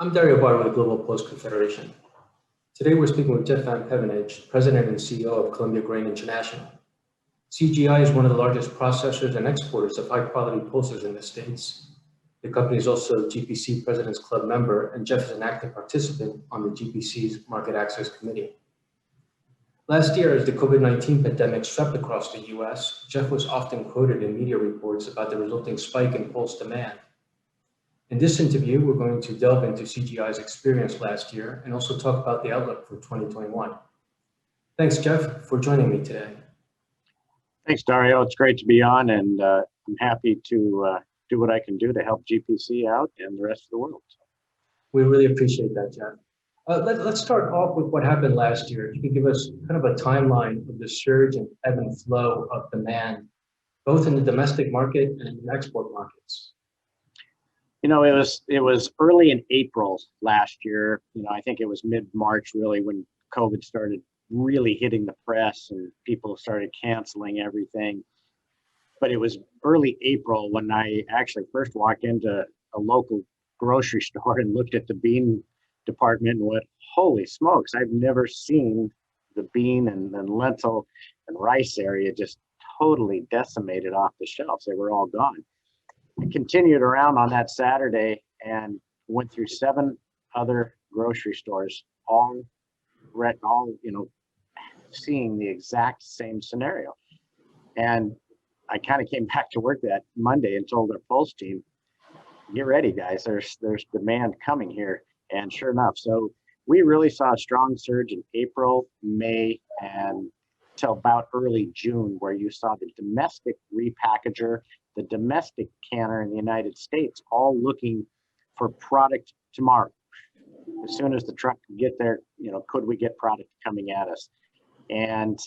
I'm Dario Bar with the Global Post Confederation. Today we're speaking with Jeff Van Pevenage, President and CEO of Columbia Grain International. CGI is one of the largest processors and exporters of high-quality pulses in the States. The company is also a GPC President's Club member, and Jeff is an active participant on the GPC's Market Access Committee. Last year, as the COVID-19 pandemic swept across the US, Jeff was often quoted in media reports about the resulting spike in pulse demand. In this interview, we're going to delve into CGI's experience last year and also talk about the outlook for 2021. Thanks, Jeff, for joining me today. Thanks, Dario. It's great to be on, and I'm happy to do what I can do to help GPC out and the rest of the world. We really appreciate that, Jeff. Let's start off with what happened last year. If you can give us kind of a timeline of the surge and ebb and flow of demand, both in the domestic market and in the export markets. You know, it was early in April last year. I think it was mid-March really when COVID started really hitting the press and people started canceling everything. But it was early April when I actually first walked into a local grocery store and looked at the bean department and went, holy smokes, I've never seen the bean and lentil and rice area just totally decimated off the shelves. They were all gone. I continued around on that Saturday and went through 7 other grocery stores, all seeing the exact same scenario. And I kind of came back to work that Monday and told our Pulse team, get ready, guys, there's demand coming here. And sure enough, so we really saw a strong surge in April, May, and till about early June, where you saw the domestic repackager, the domestic canner in the United States, all looking for product tomorrow. As soon as the truck could get there, could we get product coming at us? And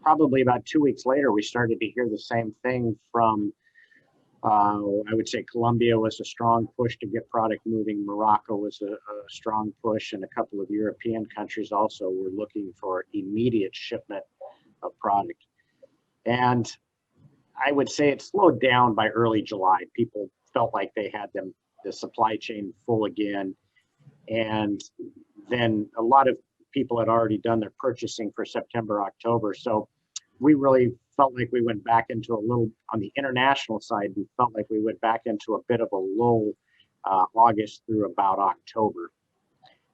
probably about 2 weeks later, we started to hear the same thing from, I would say Colombia was a strong push to get product moving. Morocco was a strong push, and a couple of European countries also were looking for immediate shipment of product. And I would say it slowed down by early July. People felt like they had the supply chain full again. And then a lot of people had already done their purchasing for September, October. So we really felt like we went back into on the international side, we felt like we went back into a bit of a lull August through about October,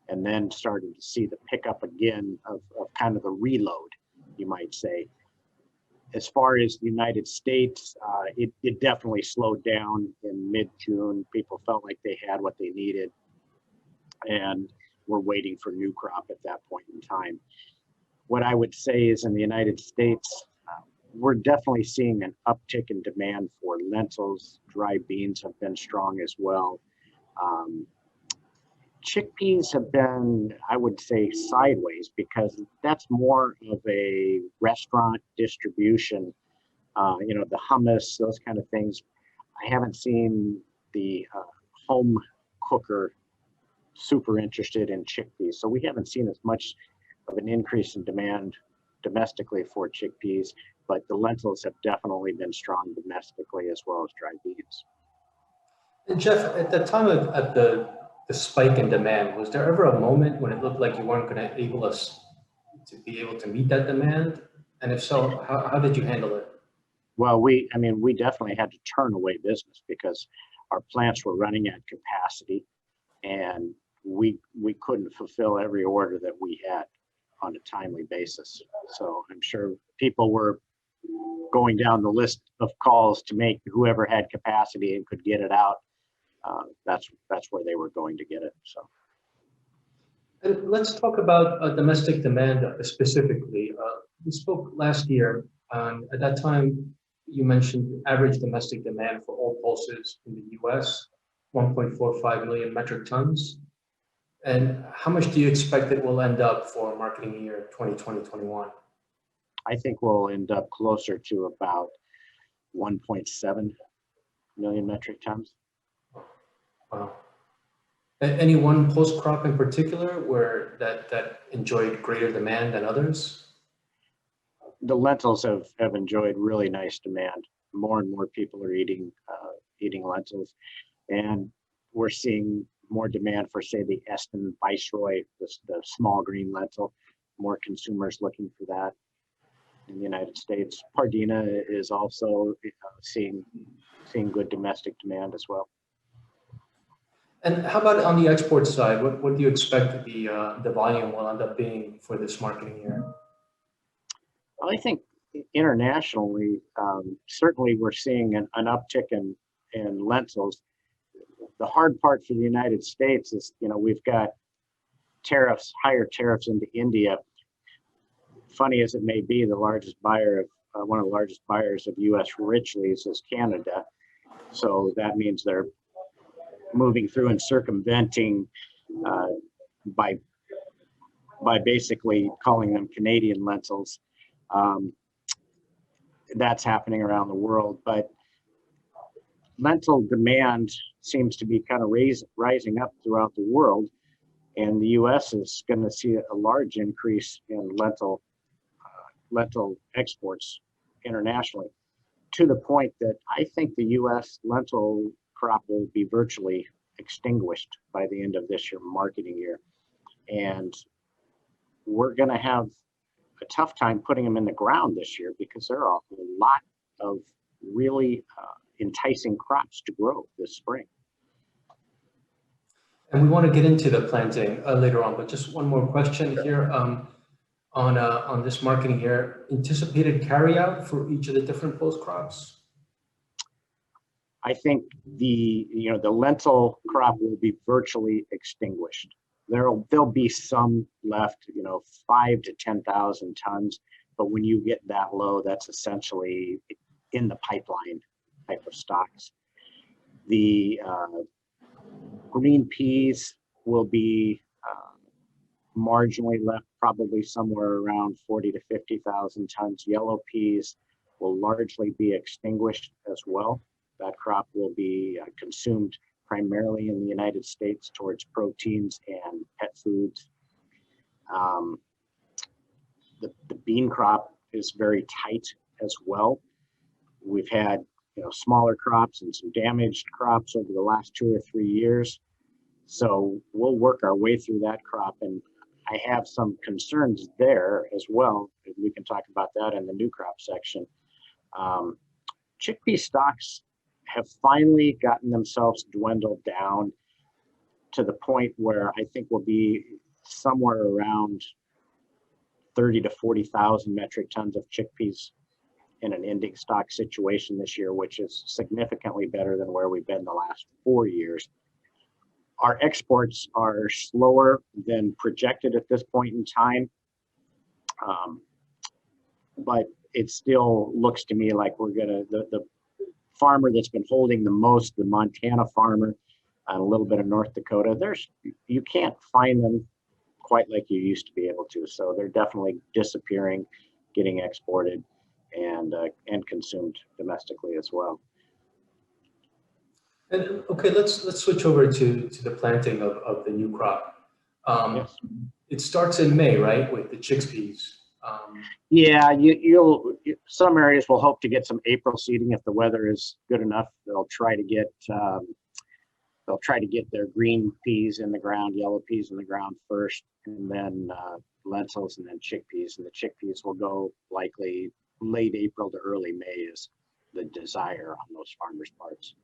and then started to see the pickup again of kind of the reload, you might say. As far as the United States, it definitely slowed down in mid-June. People felt like they had what they needed and were waiting for new crop at that point in time. What I would say is in the United States, we're definitely seeing an uptick in demand for lentils. Dry beans have been strong as well. Chickpeas have been, I would say, sideways, because that's more of a restaurant distribution, the hummus, those kind of things. I haven't seen the home cooker super interested in chickpeas. So we haven't seen as much of an increase in demand domestically for chickpeas, but the lentils have definitely been strong domestically as well as dry beans. And Jeff, at the time of the spike in demand, was there ever a moment when it looked like you weren't going to be able to meet that demand? And if so, how did you handle it? Well, we definitely had to turn away business because our plants were running at capacity, and we couldn't fulfill every order that we had on a timely basis. So I'm sure people were going down the list of calls to make whoever had capacity and could get it out. That's where they were going to get it. So, and let's talk about domestic demand specifically. We spoke last year. At that time, you mentioned average domestic demand for all pulses in the U.S., 1.45 million metric tons. And how much do you expect it will end up for marketing year 2020-21? I think we'll end up closer to about 1.7 million metric tons. Wow. Any one pulse crop in particular where that enjoyed greater demand than others? The lentils have enjoyed really nice demand. More and more people are eating lentils, and we're seeing more demand for, say, the Eston Viceroy, the small green lentil, more consumers looking for that in the United States. Pardina is also seeing good domestic demand as well. And how about on the export side? What do you expect the volume will end up being for this marketing year? Well, I think internationally, certainly we're seeing an uptick in lentils. The hard part for the United States is, we've got higher tariffs into India. Funny as it may be, the largest buyer of one of the largest buyers of U.S. rich leaves is Canada. So that means they're moving through and circumventing by basically calling them Canadian lentils. That's happening around the world, but lentil demand seems to be kind of rising up throughout the world, and the U.S. is going to see a large increase in lentil exports internationally, to the point that I think the U.S. lentil crop will be virtually extinguished by the end of this year marketing year, and we're going to have a tough time putting them in the ground this year because there are a lot of really enticing crops to grow this spring. And we want to get into the planting later on, but just one more question here on this marketing year. Anticipated carryout for each of the different post crops? I think the lentil crop will be virtually extinguished. There'll be some left, 5,000 to 10,000 tons, but when you get that low, that's essentially in the pipeline type of stocks. The green peas will be marginally left, probably somewhere around 40 to 50,000 tons. Yellow peas will largely be extinguished as well. That crop will be consumed primarily in the United States towards proteins and pet foods. The bean crop is very tight as well. We've had smaller crops and some damaged crops over the last 2 or 3 years. So we'll work our way through that crop, and I have some concerns there as well. We can talk about that in the new crop section. Chickpea stocks have finally gotten themselves dwindled down to the point where I think we'll be somewhere around 30 to 40,000 metric tons of chickpeas in an ending stock situation this year, which is significantly better than where we've been the last 4 years. Our exports are slower than projected at this point in time, but it still looks to me like we're gonna, the farmer that's been holding the most, the Montana farmer, and a little bit of North Dakota, you can't find them quite like you used to be able to. So they're definitely disappearing, getting exported, and consumed domestically as well. And okay, let's switch over to the planting of the new crop. Yes. It starts in May, right, with the chickpeas? Yeah, some areas will hope to get some April seeding if the weather is good enough. They'll try to get their green peas in the ground, yellow peas in the ground first, and then lentils, and then chickpeas. And the chickpeas will go likely late April to early May is the desire on those farmers' parts.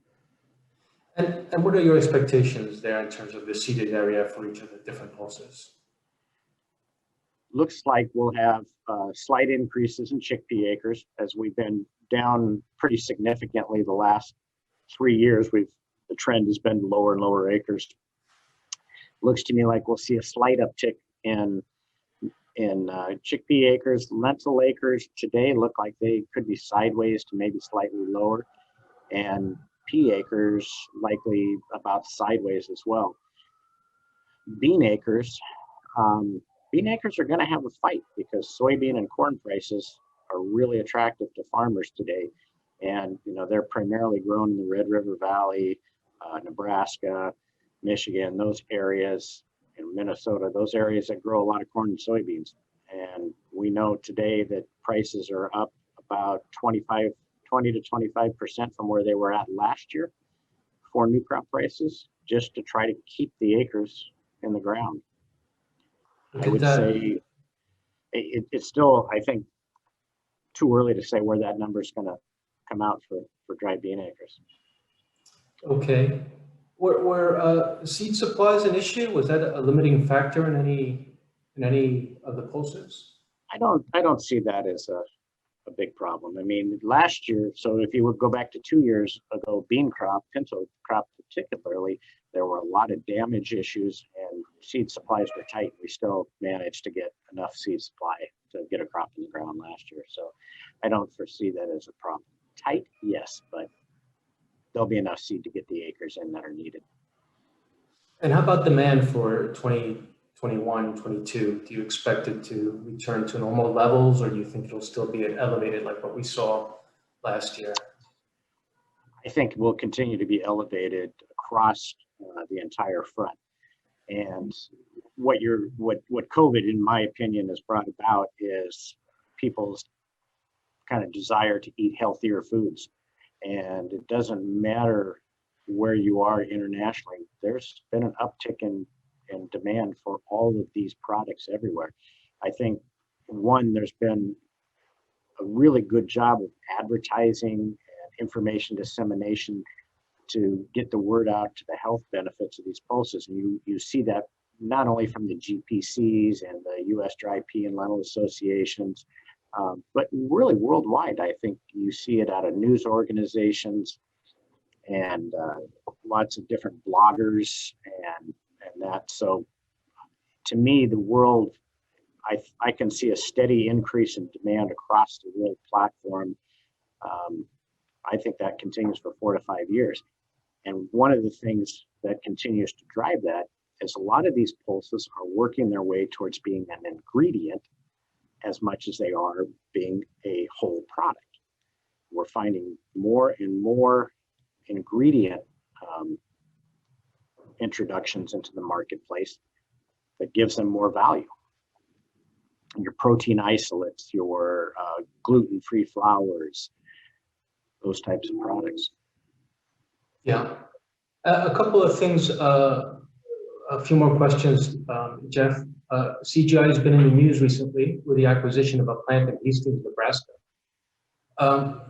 And what are your expectations there in terms of the seeded area for each of the different pulses? Looks like we'll have slight increases in chickpea acres, as we've been down pretty significantly the last 3 years. The trend has been lower and lower acres. Looks to me like we'll see a slight uptick in chickpea acres. Lentil acres today look like they could be sideways to maybe slightly lower, and pea acres likely about sideways as well. Bean acres are going to have a fight because soybean and corn prices are really attractive to farmers today, and they're primarily grown in the Red River Valley, Nebraska, Michigan, those areas, in Minnesota, those areas that grow a lot of corn and soybeans. And we know today that prices are up about 20 to 25% from where they were at last year for new crop prices just to try to keep the acres in the ground. I would say it's still, I think, too early to say where that number is going to come out for dry bean acres. Okay. Were seed supplies an issue? Was that a limiting factor in any of the pulses? I don't see that as a big problem. I mean, last year, so if you would go back to 2 years ago, bean crop, pinto crop particularly, there were a lot of damage issues and seed supplies were tight. We still managed to get enough seed supply to get a crop in the ground last year. So I don't foresee that as a problem. Tight, yes, but there'll be enough seed to get the acres in that are needed. And how about demand for 2021, 22? Do you expect it to return to normal levels, or do you think it'll still be elevated like what we saw last year? I think it will continue to be elevated across the entire front. And what COVID, in my opinion, has brought about is people's kind of desire to eat healthier foods. And it doesn't matter where you are internationally, there's been an uptick in demand for all of these products everywhere. I think, one, there's been a really good job of advertising and information dissemination to get the word out to the health benefits of these pulses. And you see that not only from the GPCs and the US Dry Pea and Lentil Associations, but really worldwide. I think you see it out of news organizations and lots of different bloggers and that. So to me, the world, I can see a steady increase in demand across the world platform. I think that continues for 4 to 5 years. And one of the things that continues to drive that is a lot of these pulses are working their way towards being an ingredient as much as they are being a whole product. We're finding more and more ingredient introductions into the marketplace that gives them more value. Your protein isolates, your gluten-free flours, those types of products. Yeah. A couple of things, a few more questions, Jeff. CGI has been in the news recently with the acquisition of a plant in Hastings, Nebraska.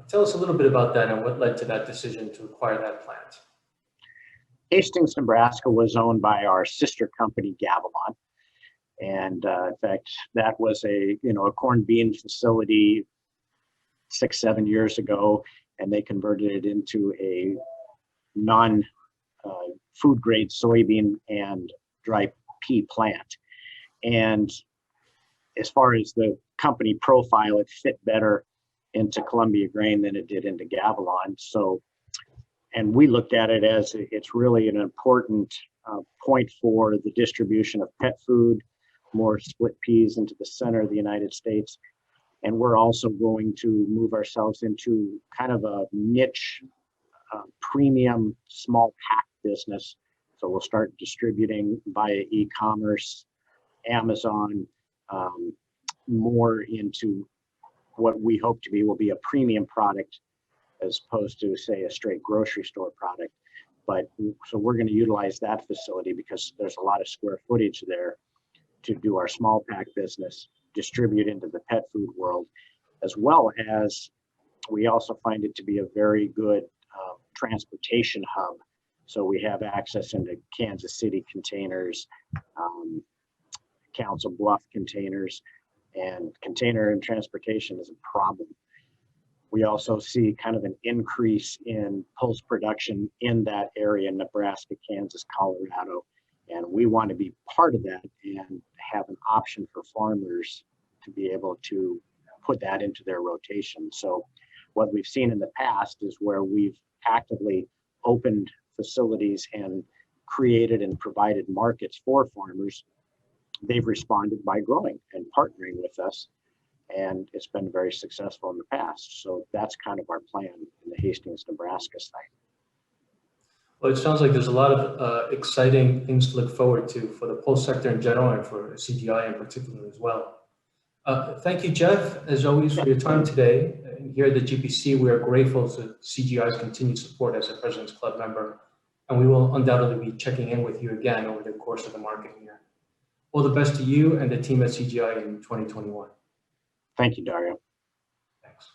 Tell us a little bit about that and what led to that decision to acquire that plant. Hastings, Nebraska was owned by our sister company, Gavilon. And in fact, that was a corn bean facility 6-7 years ago, and they converted it into a non-food grade soybean and dry pea plant. And as far as the company profile, it fit better into Columbia Grain than it did into Gavilon. So, and we looked at it as it's really an important point for the distribution of pet food, more split peas into the center of the United States. And we're also going to move ourselves into kind of a niche premium small pack business. So we'll start distributing via e-commerce, Amazon, more into what we hope to be will be a premium product as opposed to, say, a straight grocery store product. But so we're going to utilize that facility because there's a lot of square footage there to do our small pack business, distribute into the pet food world, as well as we also find it to be a very good transportation hub. So we have access into Kansas City containers, Council Bluff containers, and container and transportation is a problem. We also see kind of an increase in pulse production in that area, Nebraska, Kansas, Colorado, and we want to be part of that and have an option for farmers to be able to put that into their rotation. So what we've seen in the past is where we've actively opened facilities and created and provided markets for farmers, they've responded by growing and partnering with us, and it's been very successful in the past. So that's kind of our plan in the Hastings, Nebraska site. Well, it sounds like there's a lot of exciting things to look forward to for the pulse sector in general and for CGI in particular as well. Thank you, Jeff, as always, for your time today. And here at the GPC, we are grateful to CGI's continued support as a President's Club member. and we will undoubtedly be checking in with you again over the course of the marketing year. All the best to you and the team at CGI in 2021. Thank you, Dario. Thanks.